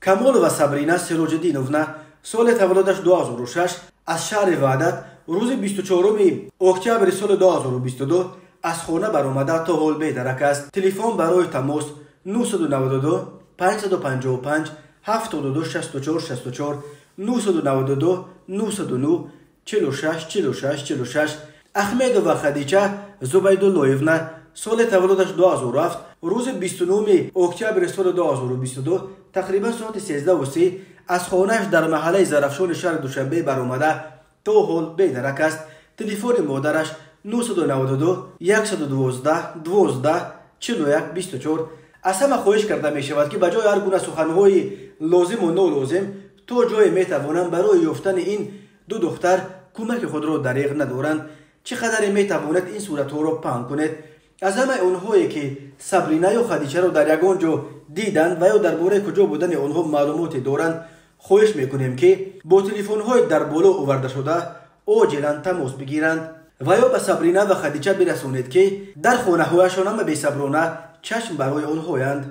камол ва сабрина сироҷиддиновна соли таваллудаш 2006 аз шаҳри ваҳдат рӯзи 24 октябри соли 2022 аз хона баромада то ҳол бедарак аст. Телефон барои тамос 992 555 7264 992 909 46 46 46. Ахмедова Хадича Зубайдуллоевна соли таваллудаш 2007 рӯзи 29 октябри соли 2022 тақрибан соати 13:30 аз хонааш дар маҳаллаи Зарафшони шаҳри Душанбе баромада то ҳол бедарак аст. Телефони модараш 992 112 12 41 24. аз ҳама хоҳиш карда мешавад ки ба ҷои ҳар гуна суханҳои лозиму нолозим то ҷое метавонанд барои ёфтани ин ду духтар кӯмаки худро дариғ надоранд. чӣ қадаре метавонед ин суратҳоро паҳн кунед? аз ҳамаи онҳое ки Сабрина ё Хадичаро дар ягон ҷо диданд ва ё дар бораи куҷо будани онҳо маълумоте доранд, хоҳиш мекунем ки бо телефонҳои дар боло овардашуда оҷилан тамос бигиранд ва ё ба Сабрина ва Хадича бирасонед ки дар хонаҳояшон ҳама бесаброна чашм барои онҳоянд.